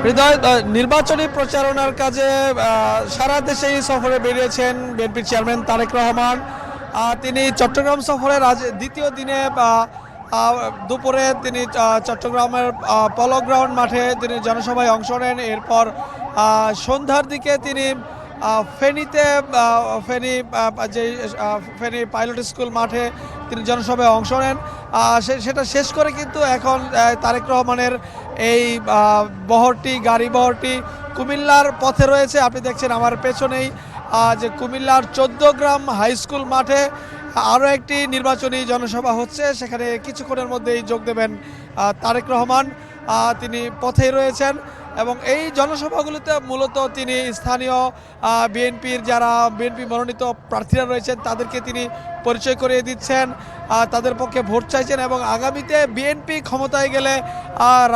হৃদয়, নির্বাচনী প্রচারণার কাজে সারা দেশেই সফরে বেরিয়েছেন বিএনপির চেয়ারম্যান তারেক রহমান। তিনি চট্টগ্রাম সফরের আজ দ্বিতীয় দিনে দুপুরে তিনি চট্টগ্রামের পলো গ্রাউন্ড মাঠে তিনি জনসভায় অংশ নেন। এরপর সন্ধ্যার দিকে তিনি ফেনীতে ফেনী পাইলট স্কুল মাঠে তিনি জনসভায় অংশ নেন। সেটা শেষ করে কিন্তু এখন তারেক রহমানের এই গাড়ি বহরটি কুমিল্লার পথে রয়েছে। আপনি দেখছেন আমার পেছনেই যে কুমিল্লার 14 গ্রাম হাই স্কুল মাঠে আরও একটি নির্বাচনী জনসভা হচ্ছে। সেখানে কিছুক্ষণের মধ্যেই যোগ দেবেন তারেক রহমান। তিনি পথেই রয়েছেন এবং এই জনসভাগুলোতে মূলত তিনি স্থানীয় বিএনপি মনোনীত প্রার্থীরা রয়েছেন তাদেরকে তিনি পরিচয় করিয়ে দিচ্ছেন, তাদের পক্ষে ভোট চাইছেন এবং আগামীতে বিএনপি ক্ষমতায় গেলে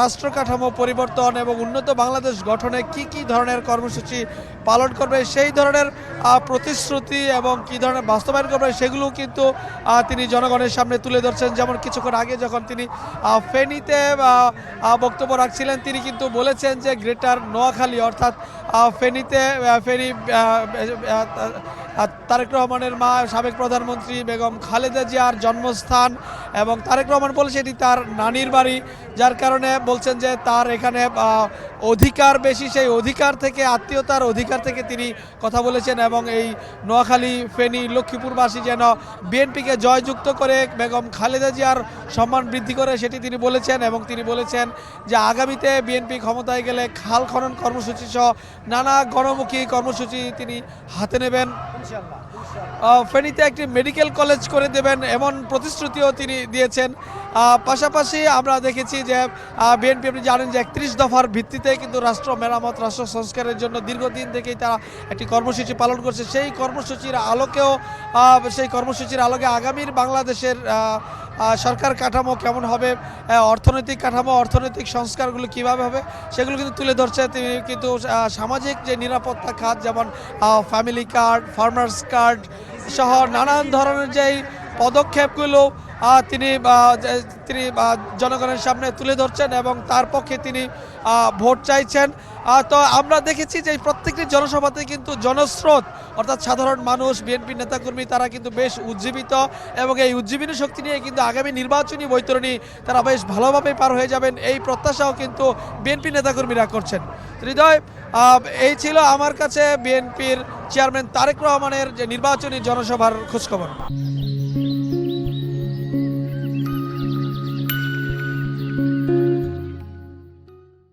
রাষ্ট্র কাঠামো পরিবর্তন এবং উন্নত বাংলাদেশ গঠনে কি ধরনের কর্মসূচি পালন করবে সেই ধরনের প্রতিশ্রুতি এবং কী ধরনের বাস্তবায়ন করবে সেগুলো কিন্তু তিনি জনগণের সামনে তুলে ধরছেন। যেমন কিছুক্ষণ আগে যখন তিনি ফেনীতে বক্তব্য রাখছিলেন তিনি কিন্তু বলেছেন যে গ্রেটার নোয়াখালী অর্থাৎ ফেনী তারেক রহমানের মা সাবেক প্রধানমন্ত্রী বেগম খালেদা জিয়ার জন্মস্থান এবং তারেক রহমান বলেছে এটি তার নানির বাড়ি, যার কারণে বলছেন যে তার এখানে অধিকার বেশি, সেই অধিকার থেকে আত্মীয়তার অধিকার থেকে তিনি কথা বলেছেন এবং এই নোয়াখালী ফেনী লক্ষ্মীপুরবাসী যেন বিএনপিকে জয়যুক্ত করে বেগম খালেদা জিয়ার সম্মান বৃদ্ধি করে সেটি তিনি বলেছেন। এবং তিনি বলেছেন যে আগামীতে বিএনপি ক্ষমতায় গেলে খাল খনন কর্মসূচি সহ নানা গণমুখী কর্মসূচি তিনি হাতে নেবেন। ফেনীতে একটি মেডিকেল কলেজ করে দেবেন এমন প্রতিশ্রুতিও তিনি দিয়েছেন। পাশাপাশি আমরা দেখেছি যে বিএনপি, আপনি জানেন যে 31 দফার ভিত্তিতে কিন্তু রাষ্ট্র মেরামত, রাষ্ট্র সংস্কারের জন্য দীর্ঘদিন থেকেই তারা একটি কর্মসূচি পালন করছে। সেই কর্মসূচির আলোকে আগামীর বাংলাদেশের সরকার কাঠামো কেমন হবে, অর্থনৈতিক কাঠামো, অর্থনৈতিক সংস্কারগুলো কীভাবে হবে সেগুলো কিন্তু তুলে ধরছে তিনি। কিন্তু সামাজিক যে নিরাপত্তা খাত যেমন ফ্যামিলি কার্ড, ফার্মার্স কার্ড সহ নানান ধরনের যেই পদক্ষেপগুলো তিনি জনগণের সামনে তুলে ধরছেন এবং তার পক্ষে তিনি ভোট চাইছেন। তো আমরা দেখেছি যে প্রত্যেকটি জনসভাতে কিন্তু জনস্রোত অর্থাৎ সাধারণ মানুষ, বিএনপি নেতাকর্মী তারা কিন্তু বেশ উজ্জীবিত এবং এই উজ্জীবিত শক্তি নিয়ে কিন্তু আগামী নির্বাচনী বৈতরণী তারা বেশ ভালোভাবে পার হয়ে যাবেন এই প্রত্যাশাও কিন্তু বিএনপি নেতাকর্মীরা করছেন। হৃদয়, এই ছিল আমার কাছে বিএনপির চেয়ারম্যান তারেক রহমানের যে নির্বাচনী জনসভার খোঁজখবর।